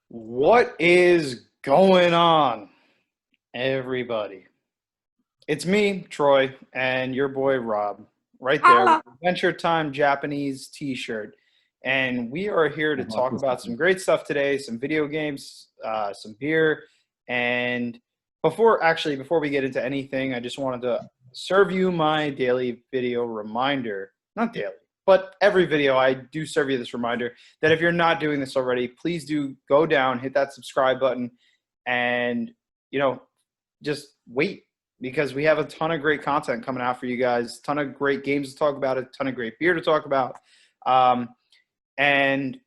What is going on, everybody? It's me, Troy, and your boy Rob, right there with Ah! the Adventure Time Japanese t-shirt. And we are here to talk about some great stuff today, some video games, some beer. And before we get into anything, I just wanted to serve you my daily video reminder. Not daily, but every video I do serve you this reminder that if you're not doing this already, please do go down, hit that subscribe button, and you know, just wait because we have a ton of great content coming out for you guys, a ton of great games to talk about, a ton of great beer to talk about. Um, and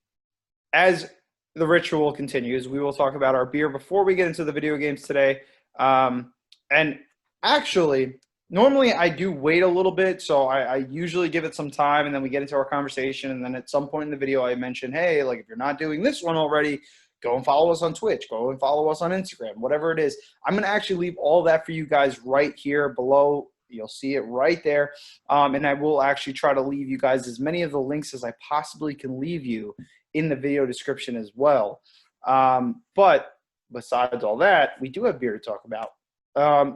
as the ritual continues, we will talk about our beer before we get into the video games today. And actually, normally I do wait a little bit, so I usually give it some time, and then we get into our conversation. And then at some point in the video, I mention, hey, like if you're not doing this one already, go and follow us on Twitch, go and follow us on Instagram, whatever it is. I'm going to actually leave all that for you guys right here below. You'll see it right there. And I will actually try to leave you guys as many of the links as I possibly can leave you in the video description as well. But besides all that, we do have beer to talk about.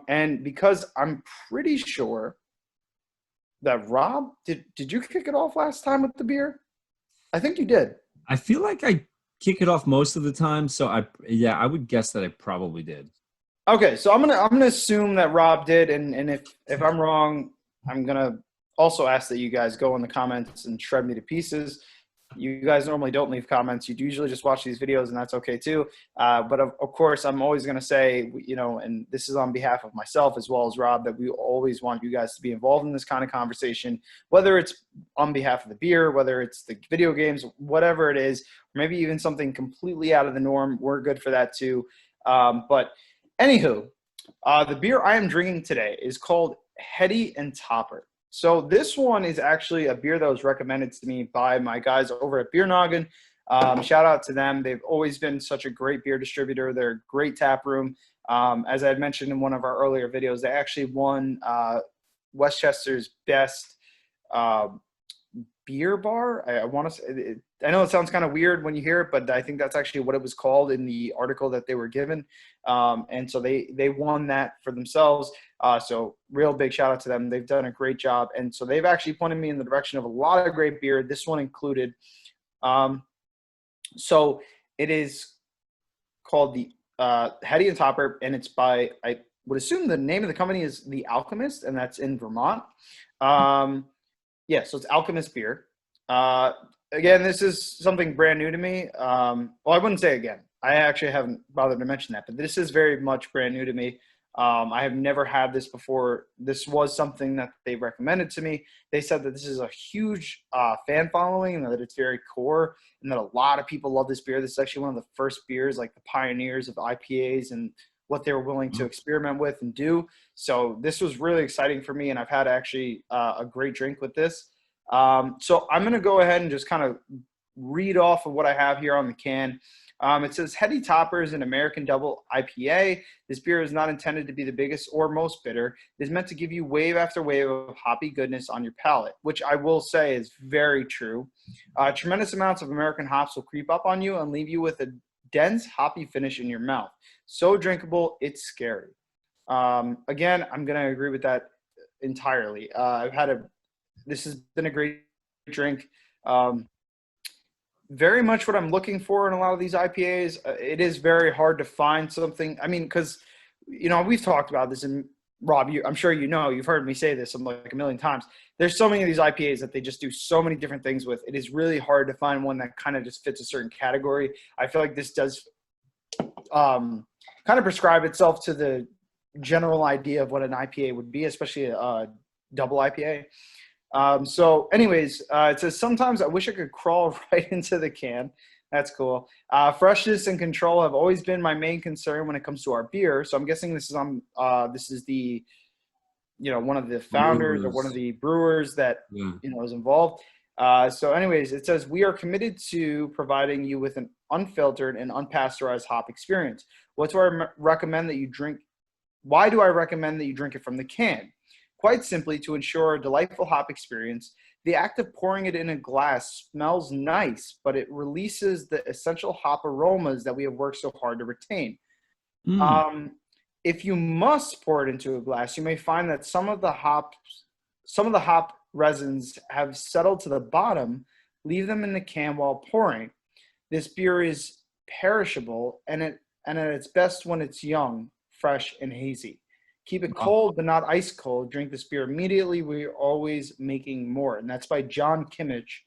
And because I'm pretty sure that Rob, did you kick it off last time with the beer? I think you did. I feel like I kick it off most of the time, so I would guess that I probably did. Okay, so I'm gonna assume that Rob did, and if I'm wrong, I'm gonna also ask that you guys go in the comments and shred me to pieces. You guys normally don't leave comments. You usually just watch these videos, and that's okay too. But of course, I'm always going to say, and this is on behalf of myself as well as Rob, that we always want you guys to be involved in this kind of conversation, whether it's on behalf of the beer, whether it's the video games, whatever it is, maybe even something completely out of the norm. We're good for that too. But anywho, the beer I am drinking today is called Heady and Topper. So this one is actually a beer that was recommended to me by my guys over at Beer Noggin. Shout out to them. They've always been such a great beer distributor. They're a great tap room. As I had mentioned in one of our earlier videos, they actually won Westchester's best uh, beer bar. I want to say, I know it sounds kind of weird when you hear it, but I think that's actually what it was called in the article that they were given. And so they won that for themselves. So real big shout out to them. They've done a great job. And so they've actually pointed me in the direction of a lot of great beer, this one included. So it is called the Heady and Topper, and it's by, I would assume the name of the company is The Alchemist, and that's in Vermont. Yeah, so it's Alchemist beer. Uh, Again, this is something brand new to me. Well, I wouldn't say again. I actually haven't bothered to mention that, but this is very much brand new to me. I have never had this before. This was something that they recommended to me. They said that this is a huge fan following and that it's very core and that a lot of people love this beer. This is actually one of the first beers, like the pioneers of IPAs and what they were willing to experiment with and do. So this was really exciting for me, and I've had actually a great drink with this. So I'm going to go ahead and just kind of read off of what I have here on the can. It says Heady Topper is an American double IPA. This beer is not intended to be the biggest or most bitter. It is meant to give you wave after wave of hoppy goodness on your palate, which I will say is very true. Tremendous amounts of American hops will creep up on you and leave you with a dense, hoppy finish in your mouth. So drinkable, it's scary. Again, I'm going to agree with that entirely. This has been a great drink. Very much what I'm looking for in a lot of these IPAs. It is very hard to find something. I mean, because we've talked about this, and Rob, I'm sure you've heard me say this like a million times. There's so many of these IPAs that they just do so many different things with. It is really hard to find one that kind of just fits a certain category. I feel like this does kind of prescribe itself to the general idea of what an IPA would be, especially a double IPA. So anyways, it says, sometimes I wish I could crawl right into the can. That's cool. Freshness and control have always been my main concern when it comes to our beer. So I'm guessing this is the, one of the founders or one of Brewers. the brewers that, Yeah. is involved. So anyways, it says, we are committed to providing you with an unfiltered and unpasteurized hop experience. What do I recommend that you drink? Why do I recommend that you drink it from the can? Quite simply, to ensure a delightful hop experience. the act of pouring it in a glass smells nice, but it releases the essential hop aromas that we have worked so hard to retain. Mm. Um, if you must pour it into a glass, you may find that some of the hop resins have settled to the bottom. Leave them in the can while pouring. This beer is perishable, and at its best when it's young, fresh, and hazy. Keep it Wow. cold, but not ice cold. Drink this beer immediately. We're always making more, and that's by John Kimmich.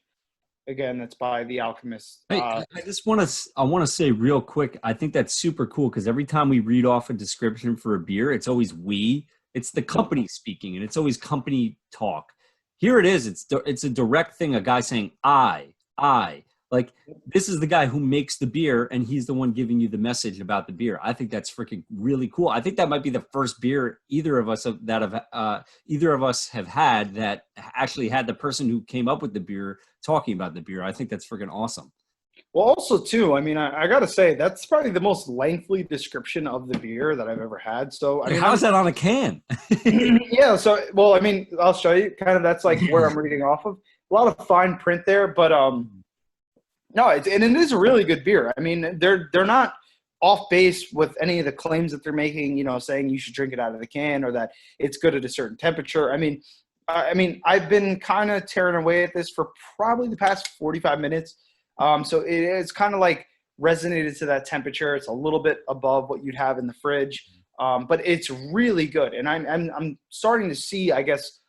Again, that's by The Alchemist. I just want to say real quick, I think that's super cool because every time we read off a description for a beer, it's always we. It's the company speaking, and it's always company talk. Here it is. It's a direct thing. A guy saying I. Like this is the guy who makes the beer, and he's the one giving you the message about the beer. I think that's freaking really cool. I think that might be the first beer either of us have had that actually had the person who came up with the beer talking about the beer. I think that's freaking awesome. Well, also too, I mean, I got to say that's probably the most lengthy description of the beer that I've ever had. So, I Like, mean, how's that on a can? yeah. So, well, I mean, I'll show you. Kind of, that's like where I'm reading off of. A lot of fine print there, but no, and it is a really good beer. I mean, they're not off base with any of the claims that they're making. You know, saying you should drink it out of the can or that it's good at a certain temperature. I mean, I've been kind of tearing away at this for probably the past 45 minutes. So it's kind of like resonated to that temperature. It's a little bit above what you'd have in the fridge, but it's really good. And I'm starting to see, I guess,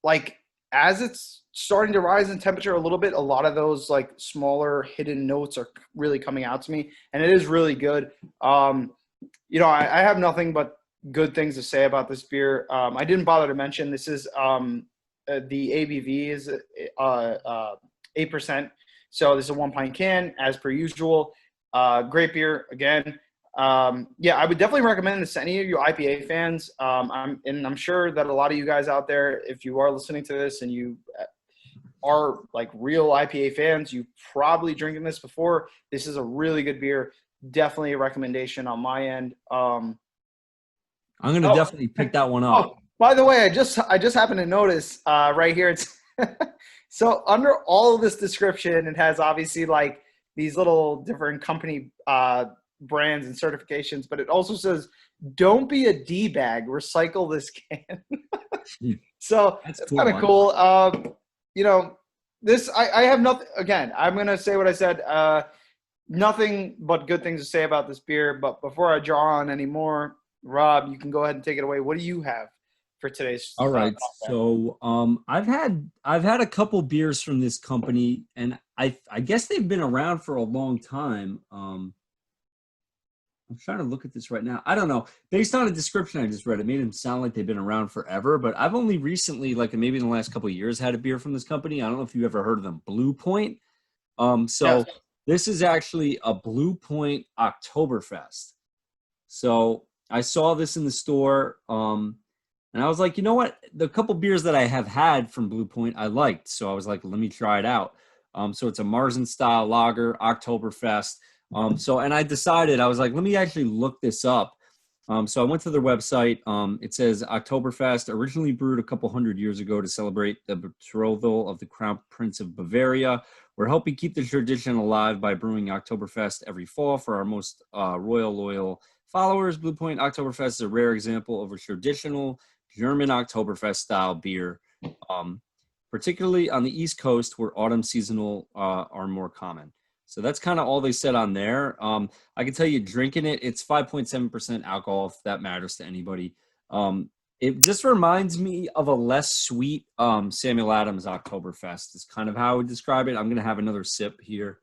like as it's starting to rise in temperature a little bit, a lot of those like smaller hidden notes are really coming out to me, and it is really good. You know, I have nothing but good things to say about this beer. I didn't bother to mention this is the ABV is 8%. So this is a 1 pint can, as per usual. Great beer again. Yeah, I would definitely recommend this to any of you IPA fans. I'm sure that a lot of you guys out there, if you are listening to this and you are like real IPA fans, you've probably drinking this before. This is a really good beer. Definitely a recommendation on my end. I'm gonna definitely pick that one up. Oh, by the way, I just happened to notice right here. It's so under all of this description, it has obviously like these little different company brands and certifications, but it also says, "Don't be a D-bag. Recycle this can." So That's it's cool, kind of man. cool. You know, this I have nothing. Again, I'm gonna say what I said. Nothing but good things to say about this beer. But before I draw on any more, Rob, you can go ahead and take it away. What do you have for today's? All right. Podcast? So I've had a couple beers from this company, and I guess they've been around for a long time. I'm trying to look at this right now. I don't know. Based on a description I just read, it made them sound like they've been around forever. But I've only recently, like maybe in the last couple of years, had a beer from this company. I don't know if you ever heard of them, Blue Point. So Yes. this is actually a Blue Point Oktoberfest. So I saw this in the store, and I was like, you know what? The couple beers that I have had from Blue Point, I liked. So I was like, let me try it out. So it's a Marzen style lager, Oktoberfest. And I decided, I was like, let me actually look this up. So I went to their website. It says Oktoberfest, originally brewed a couple hundred years ago to celebrate the betrothal of the Crown Prince of Bavaria. We're helping keep the tradition alive by brewing Oktoberfest every fall for our most royal, loyal followers. Blue Point Oktoberfest is a rare example of a traditional German Oktoberfest style beer, particularly on the East Coast where autumn seasonal are more common. So that's kind of all they said on there. I can tell you drinking it, it's 5.7% alcohol, if that matters to anybody. It just reminds me of a less sweet Samuel Adams Oktoberfest is kind of how I would describe it. I'm going to have another sip here.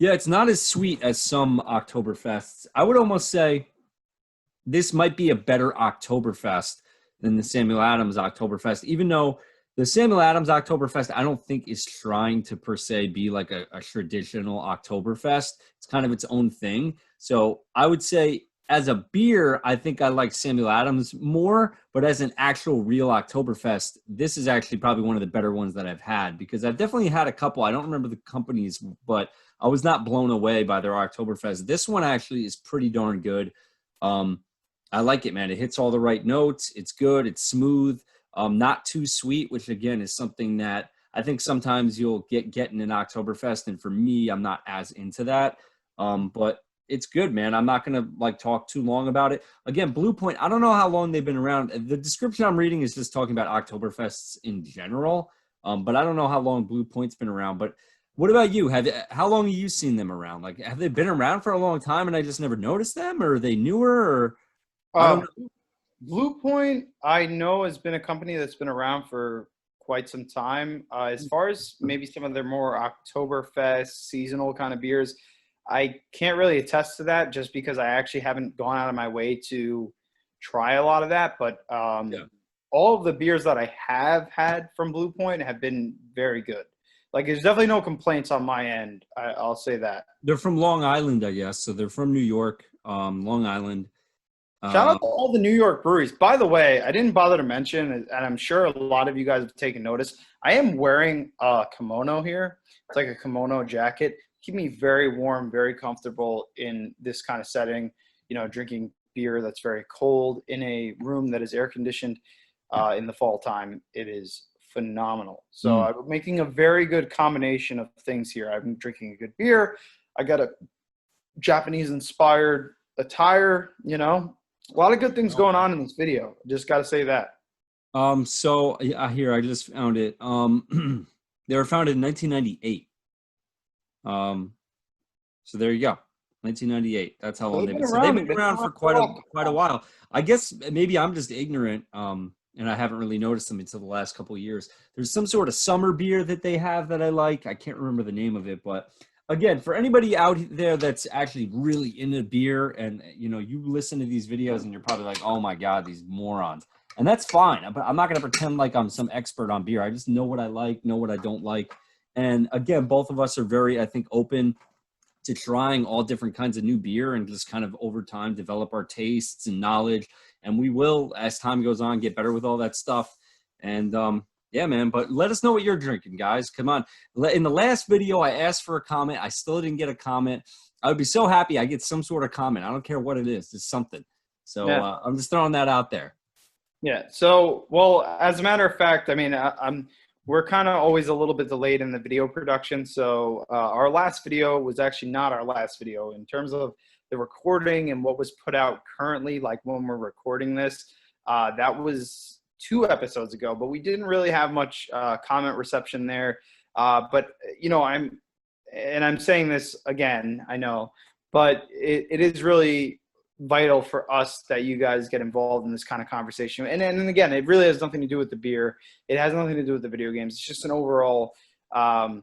Yeah, it's not as sweet as some Oktoberfests. I would almost say this might be a better Oktoberfest than the Samuel Adams Oktoberfest, even though the Samuel Adams Oktoberfest, I don't think is trying to per se be like a traditional Oktoberfest. It's kind of its own thing. So I would say as a beer, I think I like Samuel Adams more, but as an actual real Oktoberfest, this is actually probably one of the better ones that I've had because I've definitely had a couple. I don't remember the companies, but I was not blown away by their Oktoberfest. This one actually is pretty darn good. I like it, man. It hits all the right notes. It's good. It's smooth. Not too sweet, which again is something that I think sometimes you'll get in an Oktoberfest, and for me, I'm not as into that. But it's good, man. I'm not gonna like talk too long about it. Again, Blue Point. I don't know how long they've been around. The description I'm reading is just talking about Oktoberfests in general. But I don't know how long Blue Point's been around. But what about you? How long have you seen them around? Like, have they been around for a long time and I just never noticed them, or are they newer? Or I don't Uh, know. Blue Point, I know, has been a company that's been around for quite some time. As far as maybe some of their more Oktoberfest seasonal kind of beers, I can't really attest to that just because I actually haven't gone out of my way to try a lot of that. But Yeah, all of the beers that I have had from Blue Point have been very good. Like, there's definitely no complaints on my end. I'll say that. they're from Long Island, I guess. So they're from New York, Long Island. Shout Uh, out to all the New York breweries. By the way, I didn't bother to mention, and I'm sure a lot of you guys have taken notice. I am wearing a kimono here. It's like a kimono jacket. Keep me very warm, very comfortable in this kind of setting. You know, drinking beer that's very cold in a room that is air conditioned in the fall time. It is phenomenal. So mm. I'm making a very good combination of things here. I'm drinking a good beer. I got a Japanese inspired attire, you know, a lot of good things going on in this video. Just got to say that. So yeah, here I just found it. They were founded in 1998. Um, so there you go, 1998. That's how So long they've they've been been. So they've around. been They've been around around for for a quite a while. while. I guess maybe I'm just ignorant, and I haven't really noticed them until the last couple of years. There's some sort of summer beer that they have that I like. I can't remember the name of it, but again, for anybody out there that's actually really into beer, and you know, you listen to these videos and you're probably like, "Oh my god, these morons." And that's fine. But I'm not going to pretend like I'm some expert on beer. I just know what I like, know what I don't like. And again, both of us are very, I think, open to trying all different kinds of new beer and just kind of over time develop our tastes and knowledge. And we will, as time goes on, get better with all that stuff. And yeah, man, but let us know what you're drinking, guys. Come on. In the last video, I asked for a comment. I still didn't get a comment. I would be so happy I get some sort of comment. I don't care what it is. It's something. So Yeah. I'm just throwing that out there. Yeah. So, well, as a matter of fact, I mean, we're kind of always a little bit delayed in the video production. So, our last video was actually not our last video in terms of the recording and what was put out currently, like when we're recording this. That was 2 episodes ago, but we didn't really have much comment reception there. But you know, I'm saying this again, I know, but it is really vital for us that you guys get involved in this kind of conversation. And again, it really has nothing to do with the beer. It has nothing to do with the video games. It's just an overall, um,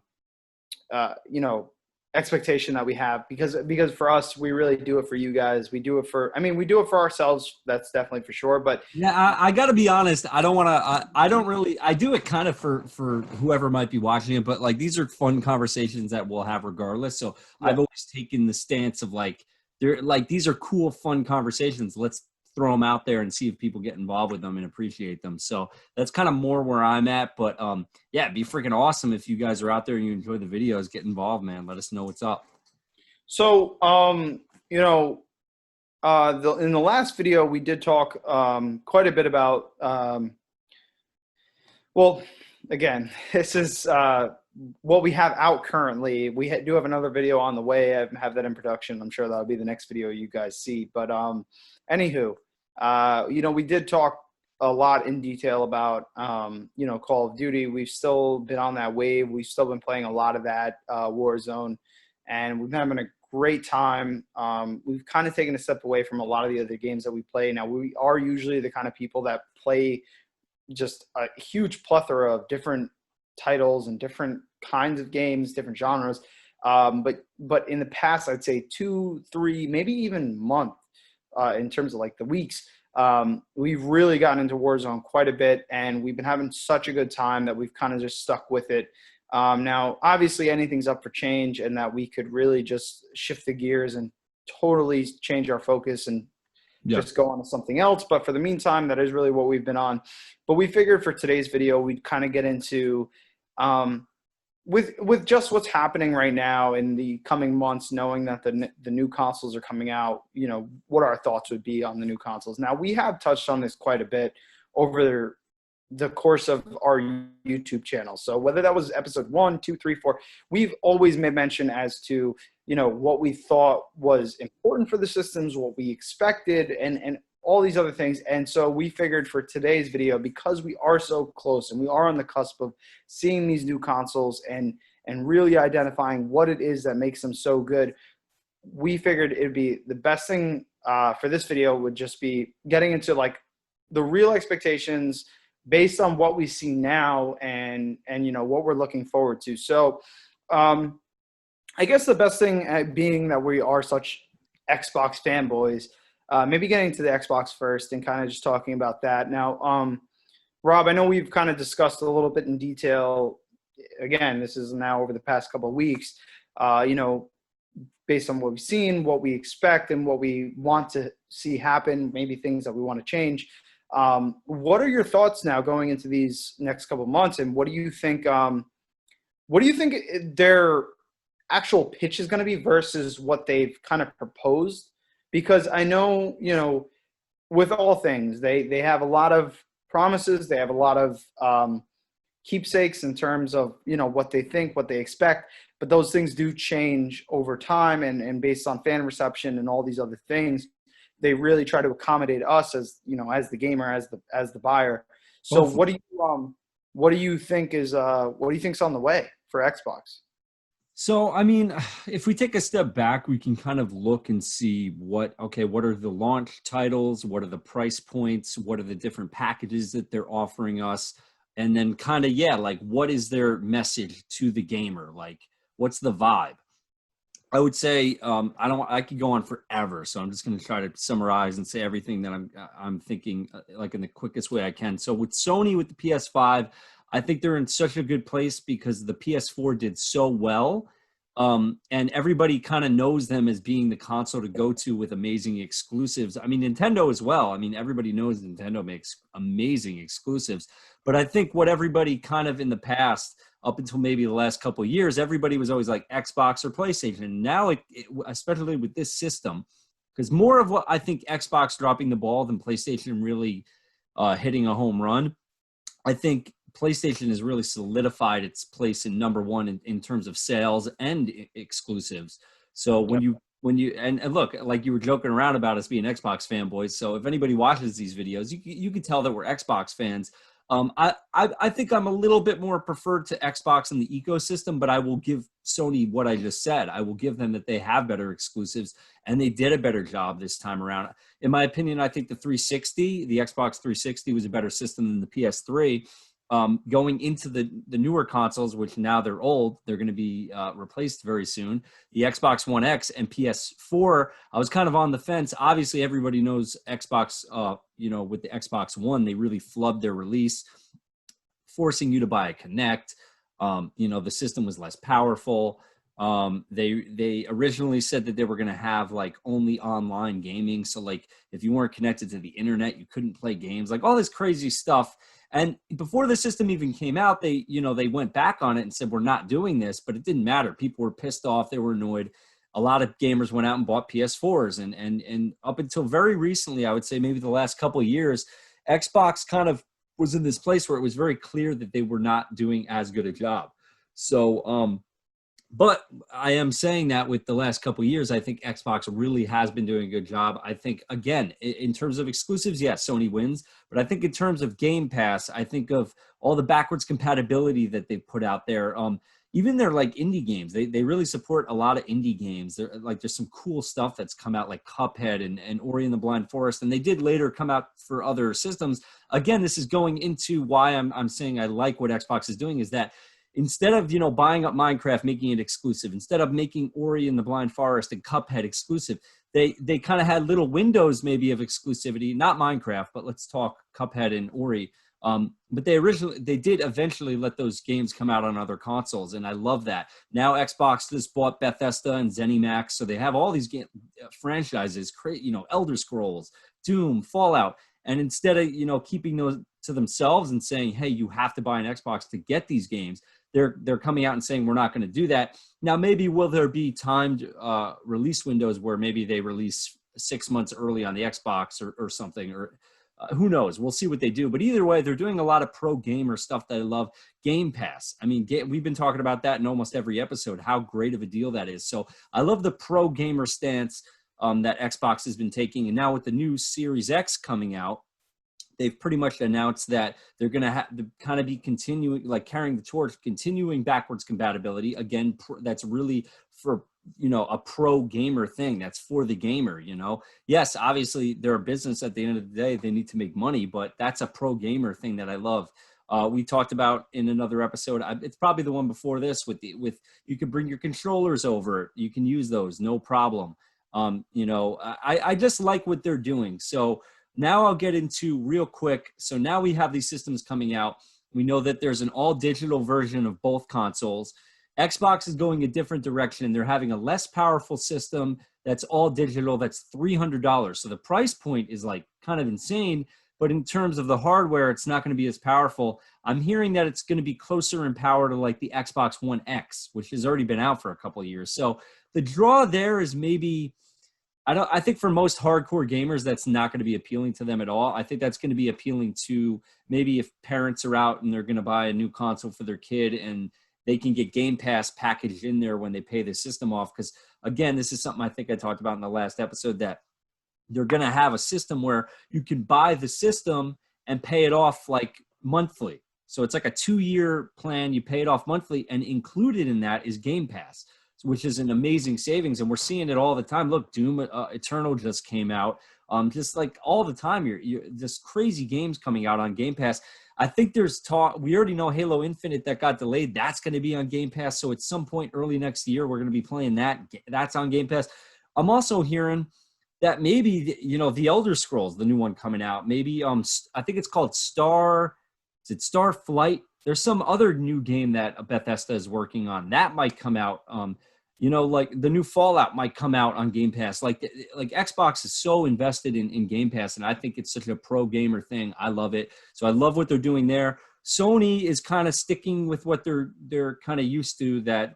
you know, expectation that we have because for us, we really do it for you guys. We do it for, I mean, we do it for ourselves. That's definitely for sure. But Yeah, I got to be honest. I don't want to. I don't really. I do it kind of for whoever might be watching it, but like these are fun conversations that we'll have regardless. So yeah. I've always taken the stance of like they're like these are cool, fun conversations. Let's throw them out there and see if people get involved with them and appreciate them. So that's kind of more where I'm at. But yeah, it'd be freaking awesome if you guys are out there and you enjoy the videos. Get involved, man. Let us know what's up. So, you know, in the last video, we did talk quite a bit about, well, again, this is what we have out currently. We do have another video on the way. I have that in production. I'm sure that'll be the next video you guys see. But anywho, you know, we did talk a lot in detail about, you know, Call of Duty. We've still been on that wave. We've still been playing a lot of that Warzone, and we've been having a great time. We've kind of taken a step away from a lot of the other games that we play. Now, we are usually the kind of people that play just a huge plethora of different titles and different kinds of games, different genres. But in the past, I'd say 2, 3, maybe even month in terms of like the weeks, we've really gotten into Warzone quite a bit, and we've been having such a good time that we've kind of just stuck with it. Now, obviously, anything's up for change, and that we could really just shift the gears and totally change our focus and Yeah. just go on to something else. But for the meantime, that is really what we've been on. But we figured for today's video, we'd kind of get into with just what's happening right now in the coming months, knowing that the new consoles are coming out, what our thoughts would be on the new consoles. Now, we have touched on this quite a bit over the course of our YouTube channel. So whether that was episode 1, 2, 3, 4, we've always made mention as to, what we thought was important for the systems, what we expected, and all these other things. And so we figured for today's video, because we are so close and we are on the cusp of seeing these new consoles and really identifying what it is that makes them so good, we figured it'd be the best thing for this video would just be getting into like the real expectations based on what we see now and what we're looking forward to. So I guess the best thing being that we are such Xbox fanboys, maybe getting to the Xbox first and kind of just talking about that. Now, Rob, I know we've kind of discussed a little bit in detail. Again, this is now over the past couple of weeks, based on what we've seen, what we expect, and what we want to see happen, maybe things that we want to change. What are your thoughts now going into these next couple of months, and what do you think their actual pitch is going to be versus what they've kind of proposed? Because I know, with all things, they have a lot of promises, they have a lot of keepsakes in terms of, what they think, what they expect, but those things do change over time and based on fan reception and all these other things. They really try to accommodate us as the gamer, as the buyer. So what do you think is on the way for Xbox? So, I mean, if we take a step back, we can kind of look and see what are the launch titles? What are the price points? What are the different packages that they're offering us? And then kind of, like, what is their message to the gamer? Like, what's the vibe? I would say I could go on forever, so I'm just going to try to summarize and say everything that I'm thinking like in the quickest way I can. So with Sony, with the PS5, I think they're in such a good place because the PS4 did so well, and everybody kind of knows them as being the console to go to with amazing exclusives. I mean, Nintendo as well. I mean, everybody knows Nintendo makes amazing exclusives, but I think what everybody kind of in the past, up until maybe the last couple of years, everybody was always like Xbox or PlayStation. And now, especially with this system, because more of what I think Xbox dropping the ball than PlayStation really hitting a home run, I think PlayStation has really solidified its place in number one in terms of sales and exclusives. So when you look, like you were joking around about us being Xbox fanboys. So if anybody watches these videos, you can tell that we're Xbox fans. I think I'm a little bit more preferred to Xbox in the ecosystem, but I will give Sony what I just said. I will give them that they have better exclusives, and they did a better job this time around. In my opinion, I think the Xbox 360 was a better system than the PS3. Going into the newer consoles, which now they're old, they're going to be replaced very soon. The Xbox One X and PS4, I was kind of on the fence. Obviously, everybody knows Xbox, with the Xbox One, they really flubbed their release, forcing you to buy a Kinect. The system was less powerful. They originally said that they were going to have like only online gaming. So like if you weren't connected to the internet, you couldn't play games, like all this crazy stuff. And before the system even came out, they went back on it and said, we're not doing this, but it didn't matter. People were pissed off. They were annoyed. A lot of gamers went out and bought PS4s. And up until very recently, I would say maybe the last couple of years, Xbox kind of was in this place where it was very clear that they were not doing as good a job. So, but I am saying that with the last couple of years, I think Xbox really has been doing a good job. I think, again, in terms of exclusives, yes, Sony wins. But I think in terms of Game Pass, I think of all the backwards compatibility that they've put out there. Even their like indie games, they really support a lot of indie games. There's some cool stuff that's come out like Cuphead and Ori and the Blind Forest. And they did later come out for other systems. Again, this is going into why I'm saying I like what Xbox is doing, is that instead of, buying up Minecraft, making it exclusive, instead of making Ori and the Blind Forest and Cuphead exclusive, they kind of had little windows maybe of exclusivity, not Minecraft, but let's talk Cuphead and Ori. But they did eventually let those games come out on other consoles, and I love that. Now Xbox just bought Bethesda and ZeniMax, so they have all these franchises, Elder Scrolls, Doom, Fallout, and instead of keeping those to themselves and saying, hey, you have to buy an Xbox to get these games, they're coming out and saying we're not going to do that. Now, maybe will there be timed release windows where maybe they release 6 months early on the Xbox or something, or who knows? We'll see what they do. But either way, they're doing a lot of pro gamer stuff that I love. Game Pass. I mean, we've been talking about that in almost every episode, how great of a deal that is. So I love the pro gamer stance that Xbox has been taking. And now with the new Series X coming out, they've pretty much announced that they're going to have to kind of be continuing, like carrying the torch, continuing backwards compatibility. Again, that's really for, a pro gamer thing. That's for the gamer, Yes, obviously they're a business at the end of the day. They need to make money, but that's a pro gamer thing that I love. We talked about in another episode. It's probably the one before this with you can bring your controllers over. You can use those, no problem. I just like what they're doing. So now I'll get into real quick. So now we have these systems coming out. We know that there's an all digital version of both consoles. Xbox is going a different direction. They're having a less powerful system that's all digital. That's $300. So the price point is like kind of insane. But in terms of the hardware, it's not going to be as powerful. I'm hearing that it's going to be closer in power to like the Xbox One X, which has already been out for a couple of years. So the draw there is maybe, I think for most hardcore gamers, that's not going to be appealing to them at all. I think that's going to be appealing to maybe if parents are out and they're going to buy a new console for their kid and they can get Game Pass packaged in there when they pay the system off. Because again, this is something I think I talked about in the last episode, that they're going to have a system where you can buy the system and pay it off like monthly. So it's like a 2-year plan. You pay it off monthly, and included in that is Game Pass, which is an amazing savings. And we're seeing it all the time. Look, Doom Eternal just came out. Just like all the time, you're just crazy games coming out on Game Pass. I think there's talk. We already know Halo Infinite that got delayed. That's going to be on Game Pass. So at some point early next year, we're going to be playing that. That's on Game Pass. I'm also hearing that maybe, the Elder Scrolls, the new one coming out, maybe I think it's called Starflight? There's some other new game that Bethesda is working on. That might come out. Like the new Fallout might come out on Game Pass. Like Xbox is so invested in Game Pass, and I think it's such a pro gamer thing. I love it. So I love what they're doing there. Sony is kind of sticking with what they're kind of used to, that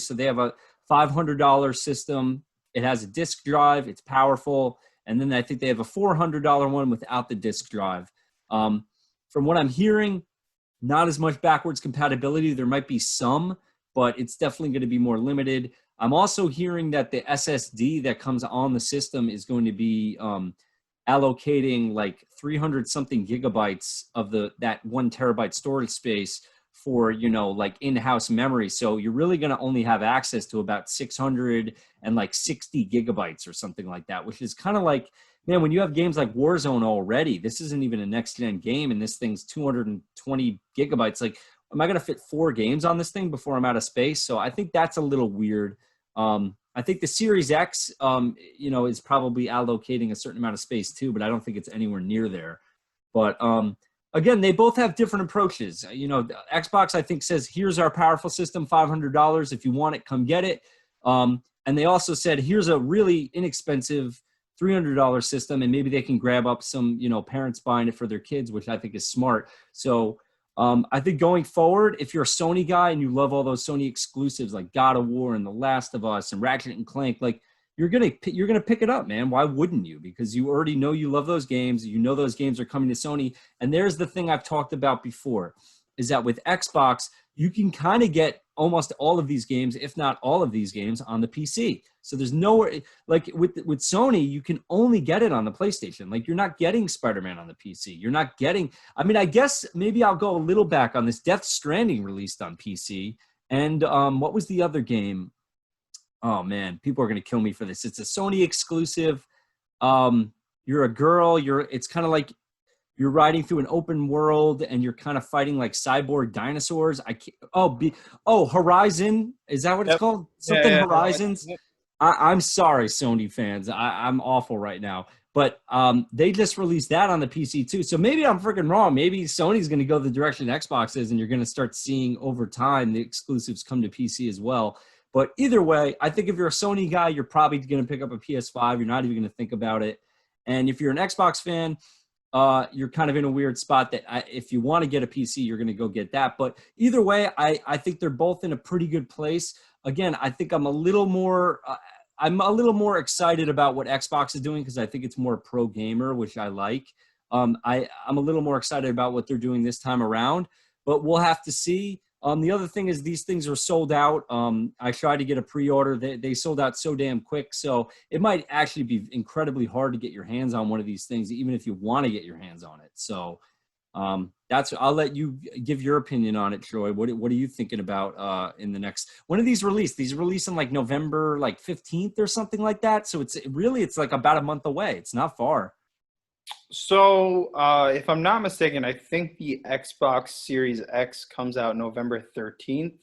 so they have a $500 system. It has a disk drive. It's powerful. And then I think they have a $400 one without the disk drive. From what I'm hearing, not as much backwards compatibility. There might be some, but it's definitely going to be more limited. I'm also hearing that the SSD that comes on the system is going to be allocating like 300 something gigabytes of that 1 terabyte storage space for, like in-house memory. So you're really going to only have access to about 660 gigabytes or something like that, which is kind of like, man, when you have games like Warzone already, this isn't even a next-gen game, and this thing's 220 gigabytes. Like, am I going to fit 4 games on this thing before I'm out of space? So I think that's a little weird. I think the Series X, is probably allocating a certain amount of space too, but I don't think it's anywhere near there. But again, they both have different approaches. Xbox, I think, says, here's our powerful system, $500. If you want it, come get it. And they also said, here's a really inexpensive $300 system, and maybe they can grab up some, parents buying it for their kids, which I think is smart. So I think going forward, if you're a Sony guy and you love all those Sony exclusives like God of War and The Last of Us and Ratchet and Clank, like you're gonna pick it up, man. Why wouldn't you? Because you already know you love those games. You know those games are coming to Sony. And there's the thing I've talked about before, is that with Xbox, you can kind of get almost all of these games, if not all of these games, on the PC. So there's nowhere, like with Sony, you can only get it on the PlayStation. Like, you're not getting Spider-Man on the PC. You're not getting, I guess maybe I'll go a little back on this. Death Stranding released on PC. And what was the other game? Oh man, people are going to kill me for this. It's a Sony exclusive. You're a girl. It's kind of like you're riding through an open world and you're kind of fighting like cyborg dinosaurs. Horizon. Is that what it's called? Something Horizons. Yep. I'm sorry, Sony fans. I'm awful right now. But they just released that on the PC too. So maybe I'm freaking wrong. Maybe Sony's going to go the direction Xbox is, and you're going to start seeing over time the exclusives come to PC as well. But either way, I think if you're a Sony guy, you're probably going to pick up a PS5. You're not even going to think about it. And if you're an Xbox fan, you're kind of in a weird spot that if you want to get a PC, you're going to go get that. But either way, I think they're both in a pretty good place. Again, I think I'm a little more excited about what Xbox is doing because I think it's more pro gamer, which I like. I'm a little more excited about what they're doing this time around, but we'll have to see. The other thing is these things are sold out. I tried to get a pre-order. They sold out so damn quick. So it might actually be incredibly hard to get your hands on one of these things, even if you want to get your hands on it. So I'll let you give your opinion on it, Troy. What are you thinking about in the next, when are these released? These release in like November, like 15th or something like that. So it's like about a month away. It's not far. So, if I'm not mistaken, I think the Xbox Series X comes out November 13th,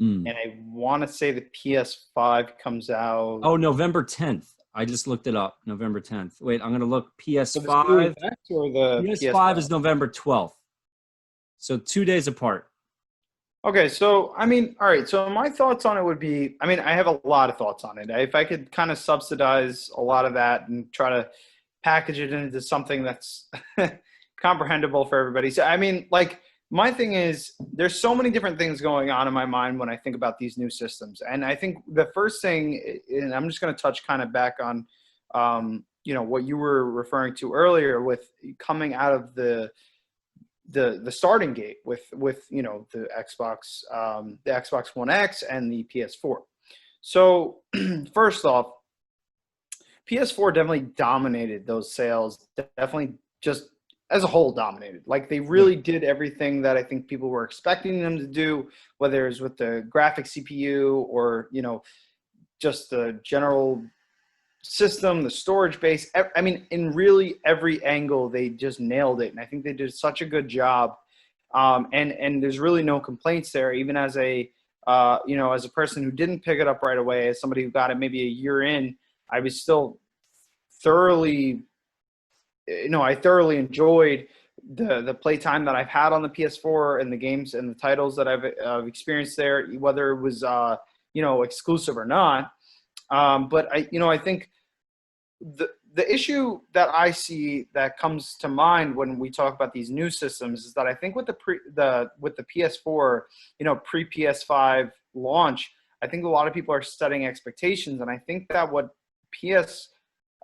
and I want to say the PS5 comes out. Oh, November 10th. I just looked it up. November 10th. Wait, I'm going to look. PS5. The Series X or the PS5 is November 12th. So 2 days apart. Okay, so I mean, all right. So my thoughts on it would be, I mean, I have a lot of thoughts on it. If I could kind of subsidize a lot of that and try to package it into something that's comprehensible for everybody. So, I mean, like, my thing is there's so many different things going on in my mind when I think about these new systems. And I think the first thing, and I'm just going to touch kind of back on, what you were referring to earlier with coming out of the starting gate with the Xbox One X and the PS4. So first off, PS4 definitely dominated those sales. Definitely just as a whole dominated. Like they really did everything that I think people were expecting them to do, whether it's with the graphic CPU or, just the general system, the storage base. I mean, in really every angle, they just nailed it. And I think they did such a good job. And there's really no complaints there, even as a person who didn't pick it up right away, as somebody who got it maybe a year in, I was still thoroughly enjoyed the playtime that I've had on the PS4 and the games and the titles that I've experienced there, whether it was exclusive or not. But I think the issue that I see that comes to mind when we talk about these new systems is that I think with the PS4, pre PS5 launch, I think a lot of people are setting expectations, and I think that what PS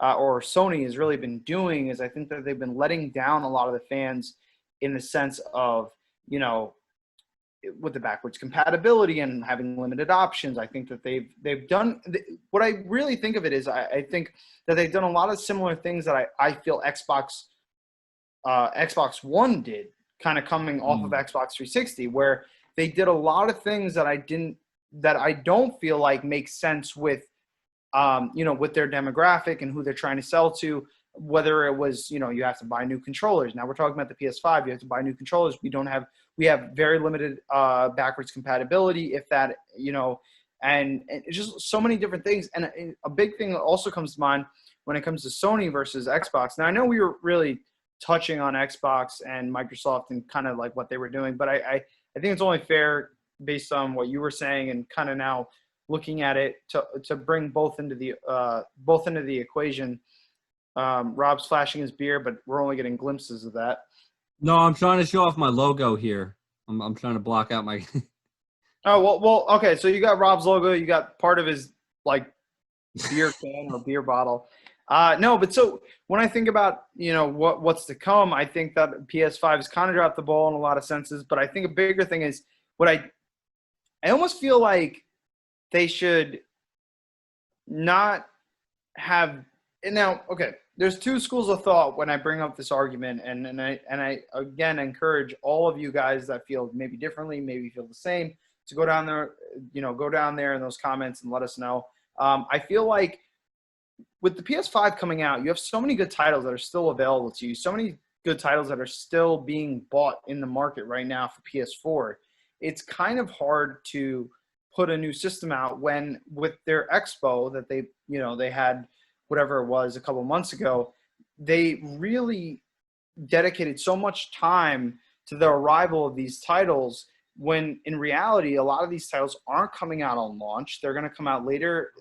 or Sony has really been doing is I think that they've been letting down a lot of the fans in the sense of, with the backwards compatibility and having limited options. I think that they've done what I really think of it is I think that they've done a lot of similar things that I feel Xbox One did, kind of coming off of Xbox 360, where they did a lot of things that I don't feel like make sense with with their demographic and who they're trying to sell to, whether it was, you have to buy new controllers. Now we're talking about the PS5, you have to buy new controllers. We have very limited backwards compatibility, if that, and it's just so many different things. And a big thing that also comes to mind when it comes to Sony versus Xbox. Now I know we were really touching on Xbox and Microsoft and kind of like what they were doing, but I think it's only fair based on what you were saying and kind of now looking at it to bring both into the equation. Rob's flashing his beer, but we're only getting glimpses of that. No, I'm trying to show off my logo here. I'm trying to block out my. Oh well. Okay, so you got Rob's logo. You got part of his like beer can or beer bottle. No, but so when I think about what's to come, I think that PS5 has kind of dropped the ball in a lot of senses. But I think a bigger thing is what I almost feel like they should not have. And now, okay, there's two schools of thought when I bring up this argument, and I again encourage all of you guys that feel maybe differently, maybe feel the same, to go down there, in those comments and let us know. I feel like with the PS5 coming out, you have so many good titles that are still available to you, so many good titles that are still being bought in the market right now for PS4. It's kind of hard to put a new system out when with their expo that they had, whatever it was, a couple months ago, they really dedicated so much time to the arrival of these titles, when in reality, a lot of these titles aren't coming out on launch. They're going to come out later,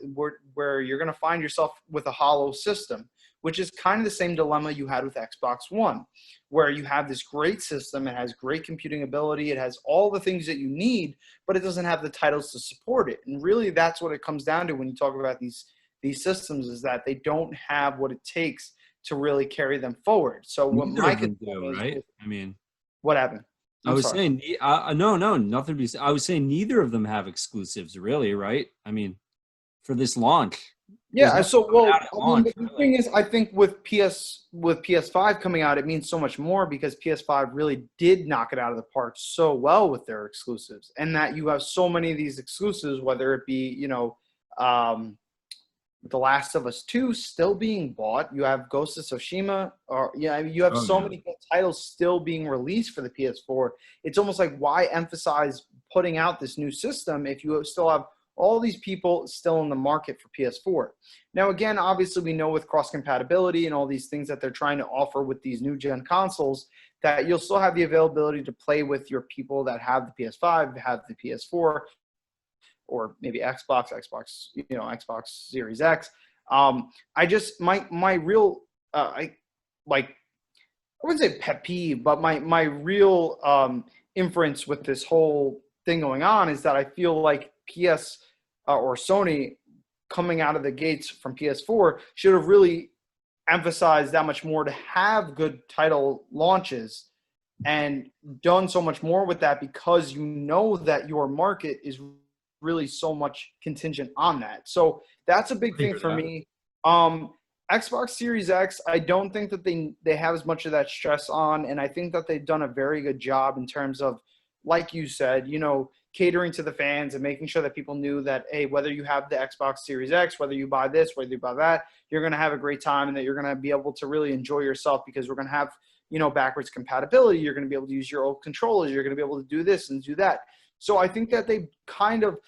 where you're going to find yourself with a hollow system, which is kind of the same dilemma you had with Xbox One, where you have this great system, it has great computing ability, it has all the things that you need, but it doesn't have the titles to support it. And really, that's what it comes down to when you talk about these systems, is that they don't have what it takes to really carry them forward. So what Neither my of them concern do, is, right? I mean, what happened? I I'm was sorry. saying, no, nothing to be said. I was saying neither of them have exclusives, really, right? I mean, for this launch, there's Yeah, nothing so coming out well, at I mean, launch, the really. thing is, I think with PS5 coming out, it means so much more because PS5 really did knock it out of the park so well with their exclusives, and that you have so many of these exclusives, whether it be um, The Last of Us 2 still being bought, you have Ghost of Tsushima, or yeah, you have Oh so yeah, many good titles still being released for the PS4. It's almost like, why emphasize putting out this new system if you still have all these people still in the market for PS4? Now, again, obviously, we know with cross compatibility and all these things that they're trying to offer with these new gen consoles, that you'll still have the availability to play with your people that have the PS5, have the PS4, or maybe Xbox Series X. I just my real I wouldn't say pet peeve, but my real inference with this whole thing going on is that I feel like PS or Sony coming out of the gates from PS4 should have really emphasized that much more to have good title launches and done so much more with that, because you know that your market is really so much contingent on that. So that's a big I thing hear for that. me. Xbox Series X, I don't think that they have as much of that stress on, and I think that they've done a very good job in terms of, like you said, catering to the fans and making sure that people knew that, hey, whether you have the Xbox Series X, whether you buy this, whether you buy that, you're going to have a great time, and that you're going to be able to really enjoy yourself, because we're going to have backwards compatibility. You're going to be able to use your old controllers. You're going to be able to do this and do that. So I think that they kind of,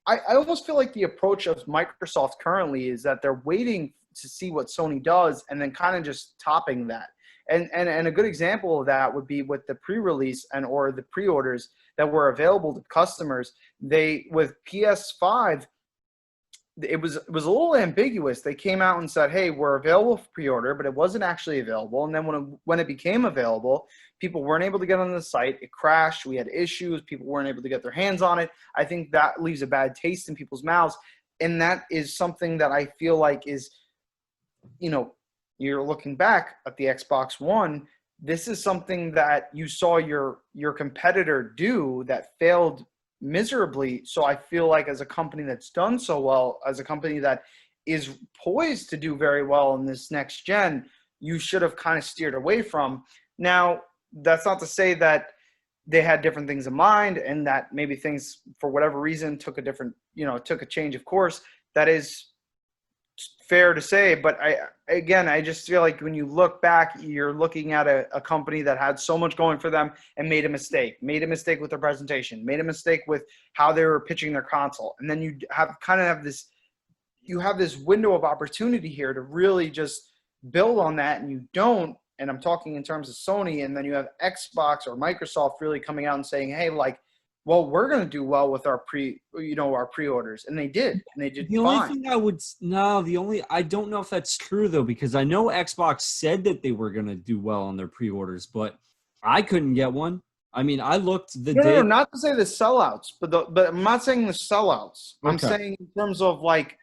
I almost feel like the approach of Microsoft currently is that they're waiting to see what Sony does and then kind of just topping that. And a good example of that would be with the pre-release and or the pre-orders that were available to customers. They, with PS5, it was a little ambiguous. They came out and said, "Hey, we're available for pre-order," but it wasn't actually available. And then when it became available, people weren't able to get on the site. It crashed. We had issues. People weren't able to get their hands on it. I think that leaves a bad taste in people's mouths, and that is something that I feel like is, you're looking back at the Xbox One. This is something that you saw your competitor do that failed miserably. So I feel like, as a company that's done so well, as a company that is poised to do very well in this next gen, you should have kind of steered away from. Now, that's not to say that they had different things in mind and that maybe things, for whatever reason, took a change of course. That is fair to say, but I just feel like when you look back, you're looking at a company that had so much going for them and made a mistake with their presentation, made a mistake with how they were pitching their console. And then you have this window of opportunity here to really just build on that, and you don't. And I'm talking in terms of Sony, and then you have Xbox or Microsoft really coming out and saying, hey, like, well, we're going to do well with our pre-orders. And they did The only fine. thing I don't know if that's true though, because I know Xbox said that they were going to do well on their pre-orders, but I couldn't get one. I mean, I looked the No, day. not to say the sellouts, but I'm not saying the sellouts. I'm Okay. saying in terms of like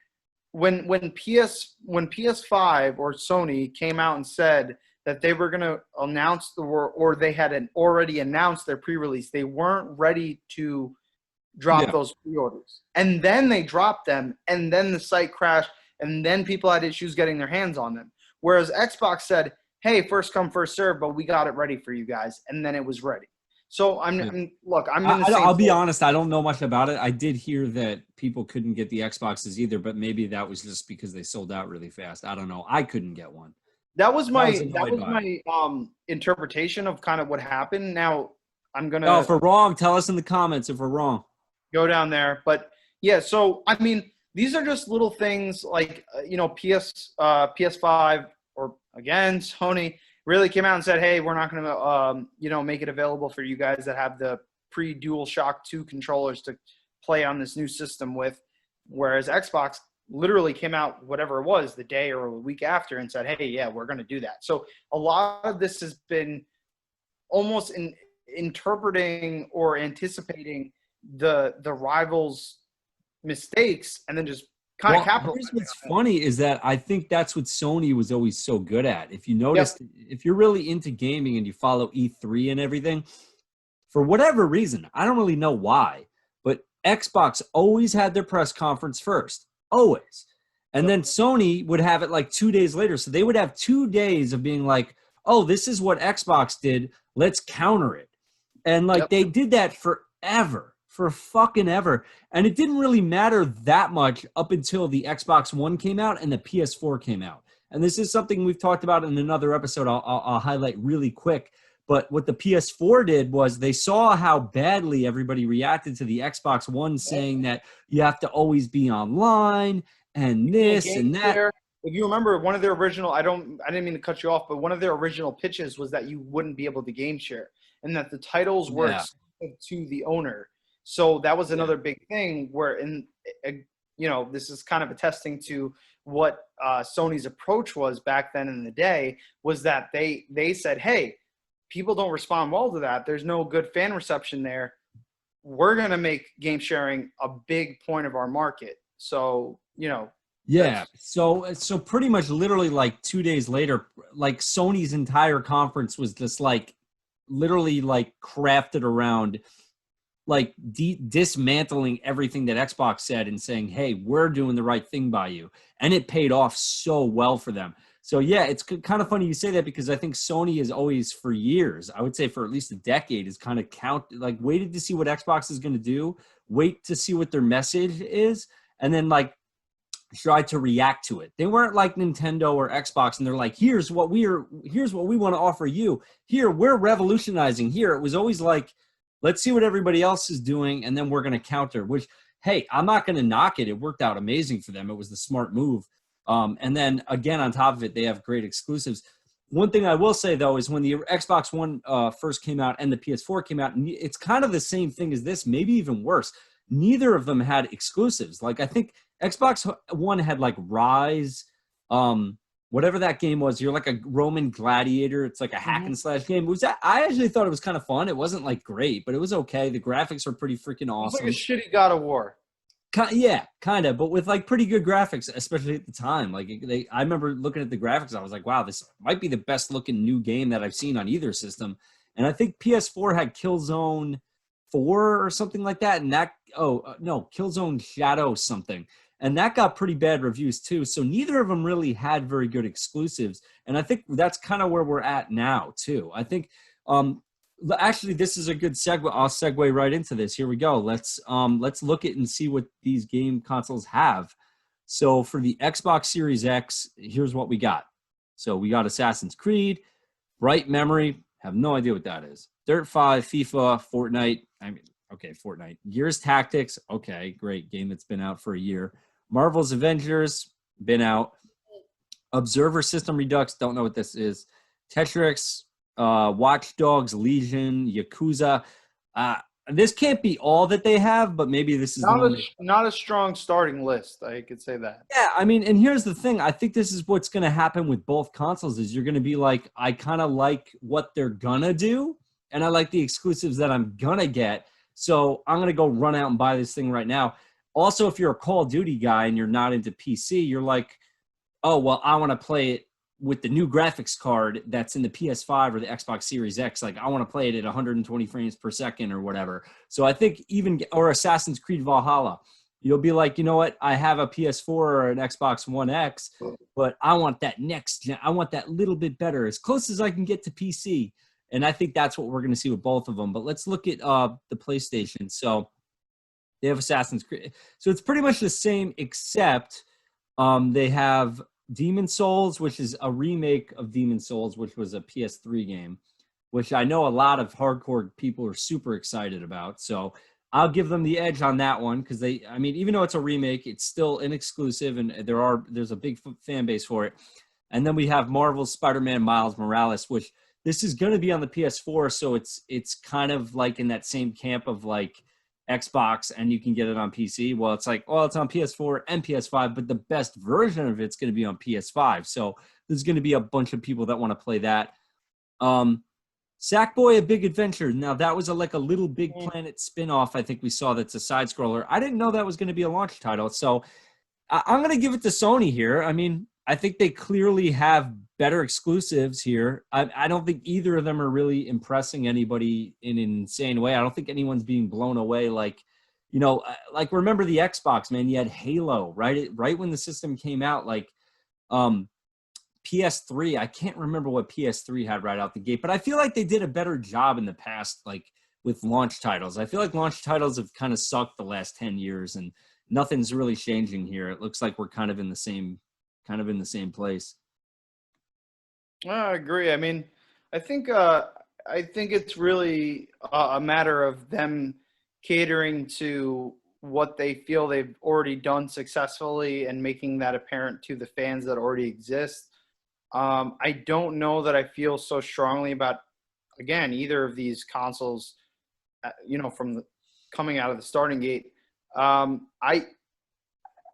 when PS5 or Sony came out and said that they were going to announce or they had already announced their pre-release, they weren't ready to drop Yeah. those pre-orders, and then they dropped them, and then the site crashed, and then people had issues getting their hands on them. Whereas Xbox said, "Hey, first come, first serve," but we got it ready for you guys, and then it was ready. So I'm Yeah. look, I'm in the same I'll be boat. honest. I don't know much about it. I did hear that people couldn't get the Xboxes either, but maybe that was just because they sold out really fast. I don't know. I couldn't get one. That was I was my annoyed by it. interpretation of kind of what happened. Now I'm No, gonna if we're wrong, tell us in the comments if we're wrong. go down there. But yeah, so I mean, these are just little things like PS5 or again Sony really came out and said, hey, we're not going to make it available for you guys that have the pre-DualShock 2 controllers to play on this new system with. Whereas Xbox literally came out, whatever it was, the day or a week after, and said, hey, yeah, we're going to do that. So a lot of this has been almost interpreting or anticipating the rivals' mistakes and then just kind of capitalizing. Here's what's funny is that I think that's what Sony was always so good at. If you notice, Yep. if you're really into gaming and you follow E3 and everything, for whatever reason, I don't really know why, but Xbox always had their press conference first, always. And then Sony would have it like 2 days later. So they would have 2 days of being like, oh, this is what Xbox did. Let's counter it. And like they did that forever, for fucking ever. And it didn't really matter that much up until the Xbox One came out and the PS4 came out. And this is something we've talked about in another episode I'll highlight really quick. But what the PS4 did was they saw how badly everybody reacted to the Xbox One, saying that you have to always be online and this and that. If you remember, one of their original, I didn't mean to cut you off, but one of their original pitches was that you wouldn't be able to game share and that the titles were exclusive to the owner. So that was another big thing where, this is kind of attesting to what Sony's approach was back then in the day, was that they said, hey, people don't respond well to that. There's no good fan reception there. We're going to make game sharing a big point of our market. So, Yeah. So pretty much literally like 2 days later, like Sony's entire conference was just like literally like crafted around like dismantling everything that Xbox said and saying, hey, we're doing the right thing by you. And it paid off so well for them. So yeah, it's kind of funny you say that because I think Sony has always for years, I would say for at least a decade, is kind of waited to see what Xbox is going to do, wait to see what their message is, and then like try to react to it. They weren't like Nintendo or Xbox and they're like, here's what we want to offer you. Here, we're revolutionizing here. It was always like, let's see what everybody else is doing and then we're going to counter, which, hey, I'm not going to knock it. It worked out amazing for them. It was the smart move. And then again, on top of it, they have great exclusives. One thing I will say though, is when the Xbox One first came out and the PS4 came out, it's kind of the same thing as this, maybe even worse. Neither of them had exclusives. Like I think Xbox One had like Rise, whatever that game was. You're like a Roman gladiator. It's like a hack and slash game. I actually thought it was kind of fun. It wasn't like great, but it was okay. The graphics were pretty freaking awesome. It's like a shitty God of War. Yeah, kind of, but with like pretty good graphics, especially at the time. Like I remember looking at the graphics, I was like, wow, this might be the best looking new game that I've seen on either system. And I think PS4 had Killzone 4 or something like that, and Killzone Shadow something, and that got pretty bad reviews too. So neither of them really had very good exclusives, and I think that's kind of where we're at now too. I think actually, this is a good segue. I'll segue right into this. Here we go. Let's look at and see what these game consoles have. So for the Xbox Series X, here's what we got. So we got Assassin's Creed, Bright Memory. Have no idea what that is. Dirt 5, FIFA, Fortnite. Fortnite. Gears Tactics. Okay, great game that's been out for a year. Marvel's Avengers, been out. Observer System Redux. Don't know what this is. Tetris. Watch Dogs, Legion, Yakuza. This can't be all that they have, but maybe this is not a strong starting list. I could say that. Yeah, I mean, and here's the thing. I think this is what's going to happen with both consoles is you're going to be like, I kind of like what they're going to do, and I like the exclusives that I'm going to get. So I'm going to go run out and buy this thing right now. Also, if you're a Call of Duty guy and you're not into PC, you're like, oh, well, I want to play it with the new graphics card that's in the PS5 or the Xbox Series X. Like I want to play it at 120 frames per second or whatever. So I think or Assassin's Creed Valhalla, you'll be like, you know what? I have a PS4 or an Xbox One X, but I want that next gen. I want that little bit better, as close as I can get to PC. And I think that's what we're going to see with both of them. But let's look at the PlayStation. So they have Assassin's Creed. So it's pretty much the same, except they have Demon Souls, which is a remake of Demon Souls, which was a PS3 game, which I know a lot of hardcore people are super excited about. So I'll give them the edge on that one because even though it's a remake, it's still an exclusive, and there's a big fan base for it. And then we have Marvel's Spider-Man Miles Morales, which this is going to be on the PS4, so it's kind of like in that same camp of like Xbox and you can get it on PC. Well, it's like, well, it's on PS4 and PS5, but the best version of it's going to be on PS5. So there's going to be a bunch of people that want to play that. Sackboy: A Big Adventure. Now that was like a Little Big Planet spinoff. I think we saw that's a side scroller. I didn't know that was going to be a launch title. So I'm going to give it to Sony here. I mean, I think they clearly have better exclusives here. I don't think either of them are really impressing anybody in an insane way. I don't think anyone's being blown away. Like, like remember the Xbox, man, you had Halo, right? Right when the system came out, like PS3, I can't remember what PS3 had right out the gate, but I feel like they did a better job in the past, like with launch titles. I feel like launch titles have kind of sucked the last 10 years and nothing's really changing here. It looks like we're kind of in the same place. I agree. I mean, I think it's really a matter of them catering to what they feel they've already done successfully and making that apparent to the fans that already exist. I don't know that I feel so strongly about, again, either of these consoles, from coming out of the starting gate. I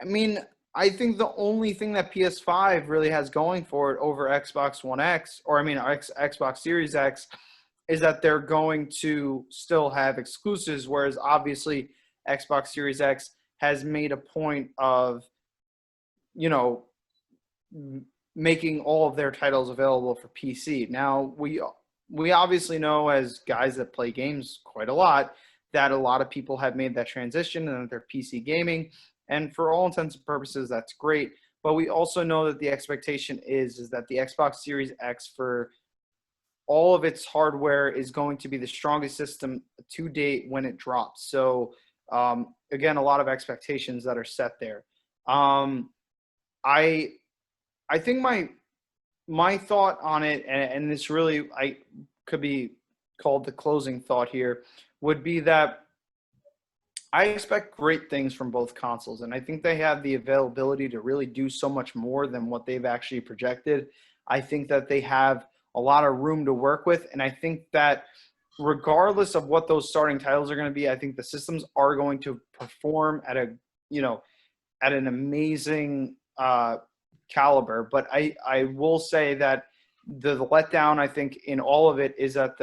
mean, I think the only thing that PS5 really has going for it over Xbox One X, or Xbox Series X, is that they're going to still have exclusives, whereas obviously Xbox Series X has made a point of, making all of their titles available for PC. Now, we obviously know, as guys that play games quite a lot, that a lot of people have made that transition and they're PC gaming. And for all intents and purposes, that's great. But we also know that the expectation is that the Xbox Series X, for all of its hardware, is going to be the strongest system to date when it drops. So, again, a lot of expectations that are set there. I think my thought on it, and this really could be called the closing thought here, would be that I expect great things from both consoles, and I think they have the availability to really do so much more than what they've actually projected. I think that they have a lot of room to work with, and I think that regardless of what those starting titles are going to be, I think the systems are going to perform at at an amazing caliber. But I will say that the letdown, I think, in all of it is that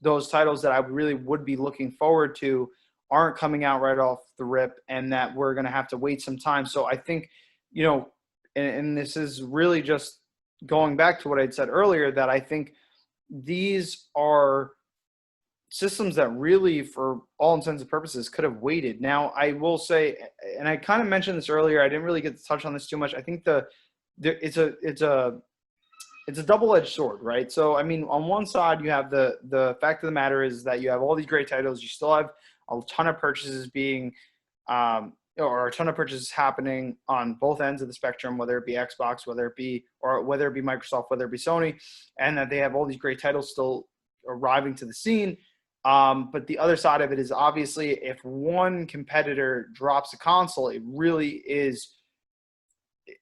those titles that I really would be looking forward to aren't coming out right off the rip, and that we're going to have to wait some time. So I think, and this is really just going back to what I'd said earlier, that I think these are systems that really, for all intents and purposes, could have waited. Now, I will say, and I kind of mentioned this earlier, I didn't really get to touch on this too much. I think it's a double-edged sword, right? So, I mean, on one side, you have the fact of the matter is that you have all these great titles. You still have a ton of purchases being, or a ton of purchases happening on both ends of the spectrum, whether it be Xbox, whether it be Microsoft, whether it be Sony, and that they have all these great titles still arriving to the scene. But the other side of it is, obviously, if one competitor drops a console,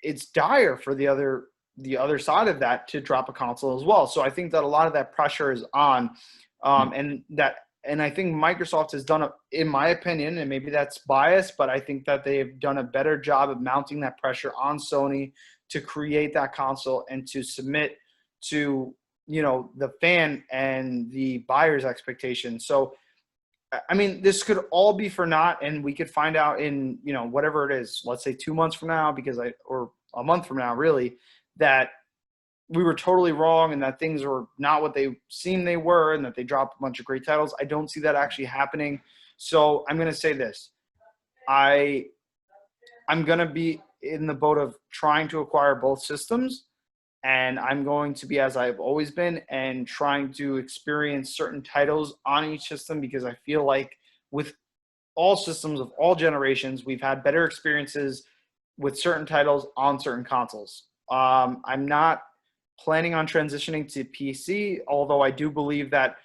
it's dire for the other side of that to drop a console as well. So I think that a lot of that pressure is on, and I think Microsoft has done, in my opinion, and maybe that's biased, but I think that they've done a better job of mounting that pressure on Sony to create that console and to submit to, the fan and the buyer's expectations. So, I mean, this could all be for naught, and we could find out in, whatever it is, let's say 2 months from now, or a month from now, really, that we were totally wrong and that things were not what they seemed they were, and that they dropped a bunch of great titles. I don't see that actually happening. So I'm going to say this. I'm going to be in the boat of trying to acquire both systems, and I'm going to be, as I've always been, and trying to experience certain titles on each system, because I feel like with all systems of all generations, we've had better experiences with certain titles on certain consoles. I'm not planning on transitioning to PC, although I do believe that,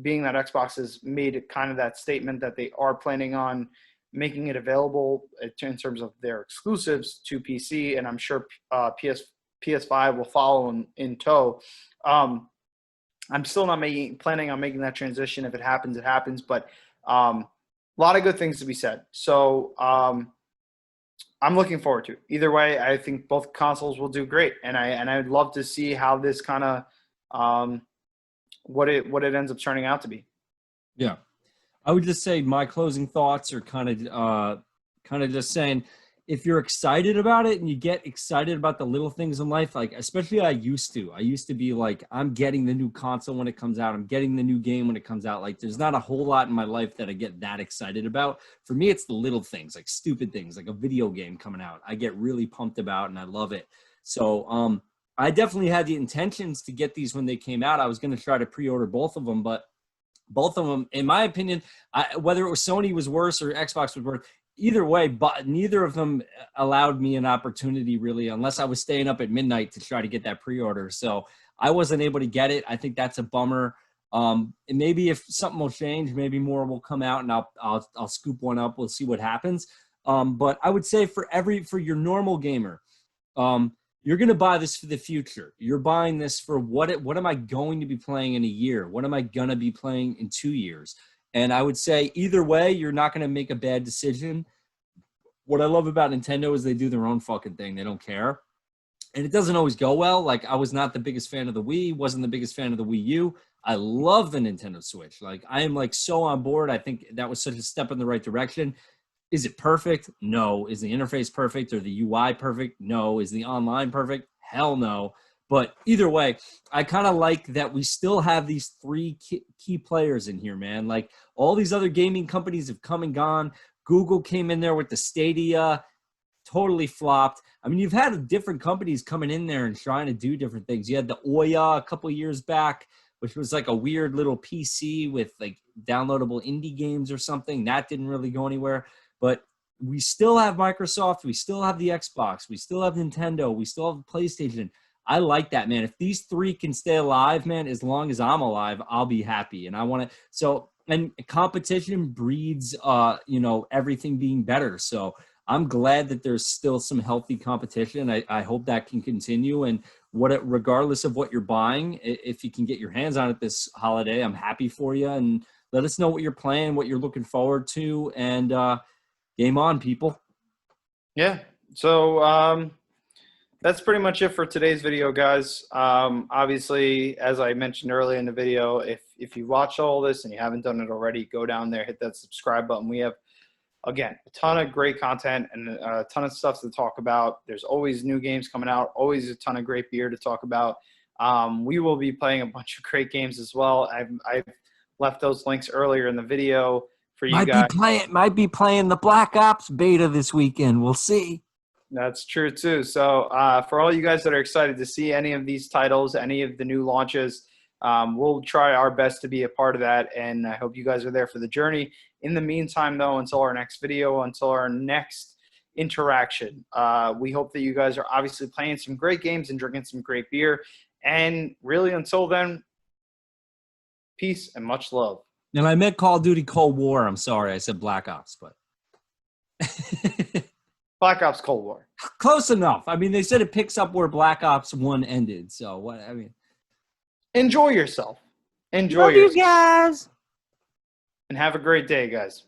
being that Xbox has made kind of that statement that they are planning on making it available in terms of their exclusives to PC, and I'm sure PS5 will follow in tow. I'm still not planning on making that transition. If it happens, it happens. But A lot of good things to be said. So I'm looking forward to it. Either way, I think both consoles will do great, and I'd love to see how this kind of what it ends up turning out to be. Yeah. I would just say my closing thoughts are kind of just saying, if you're excited about it and you get excited about the little things in life, like especially I used to be like, I'm getting the new console when it comes out. I'm getting the new game when it comes out. Like there's not a whole lot in my life that I get that excited about. For me, it's the little things, like stupid things, like a video game coming out. I get really pumped about and I love it. So I definitely had the intentions to get these when they came out. I was going to try to pre-order both of them, but both of them, in my opinion, whether it was Sony was worse or Xbox was worse, either way, but neither of them allowed me an opportunity really, unless I was staying up at midnight to try to get that pre-order. So I wasn't able to get it. I think that's a bummer. And maybe if something will change, maybe more will come out and I'll scoop one up. We'll see what happens. But I would say for your normal gamer, you're going to buy this for the future. You're buying this for what am I going to be playing in a year? What am I going to be playing in 2 years? And I would say either way, you're not going to make a bad decision. What I love about Nintendo is they do their own fucking thing. They don't care. And it doesn't always go well. Like I was not the biggest fan of the Wii, wasn't the biggest fan of the Wii U. I love the Nintendo Switch. Like I am like so on board. I think that was such a step in the right direction. Is it perfect? No. Is the interface perfect or the UI perfect? No. Is the online perfect? Hell no. But either way, I kind of like that we still have these three key players in here, man. Like all these other gaming companies have come and gone. Google came in there with the Stadia, totally flopped. I mean, you've had different companies coming in there and trying to do different things. You had the Ouya a couple years back, which was like a weird little PC with like downloadable indie games or something. That didn't really go anywhere. But we still have Microsoft. We still have the Xbox. We still have Nintendo. We still have PlayStation. I like that, man. If these three can stay alive, man, as long as I'm alive, I'll be happy. And I want to – so – and competition breeds, everything being better. So I'm glad that there's still some healthy competition. I hope that can continue. And regardless of what you're buying, if you can get your hands on it this holiday, I'm happy for you. And let us know what you're playing, what you're looking forward to. And game on, people. Yeah. So that's pretty much it for today's video, guys. Obviously, as I mentioned earlier in the video, if you watch all this and you haven't done it already, go down there, hit that subscribe button. We have, again, a ton of great content and a ton of stuff to talk about. There's always new games coming out, always a ton of great beer to talk about. We will be playing a bunch of great games as well. I've left those links earlier in the video for you guys. Might be playing the Black Ops beta this weekend. We'll see. That's true too. So for all you guys that are excited to see any of these titles, any of the new launches, we'll try our best to be a part of that. And I hope you guys are there for the journey. In the meantime, though, until our next video, until our next interaction, we hope that you guys are obviously playing some great games and drinking some great beer. And really, until then, peace and much love. And I meant Call of Duty Cold War. I'm sorry. I said Black Ops, but Black Ops Cold War. Close enough. I mean, they said it picks up where Black Ops 1 ended. So what? I mean, enjoy yourself. Enjoy love yourself. you guys. And have a great day, guys.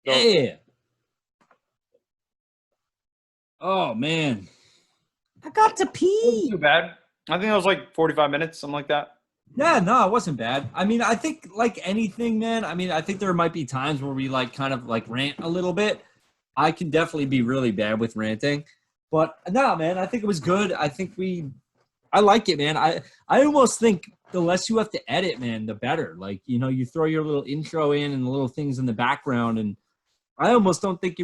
Yeah. Oh man, I got to pee. It wasn't too bad. I think it was like 45 minutes, something like that. Yeah, no, it wasn't bad. I mean, I think like anything, man. I mean, I think there might be times where we like kind of like rant a little bit. I can definitely be really bad with ranting, but no, man, I think it was good. I like it, man. I almost think the less you have to edit, man, the better. Like, you throw your little intro in and the little things in the background, and I almost don't think you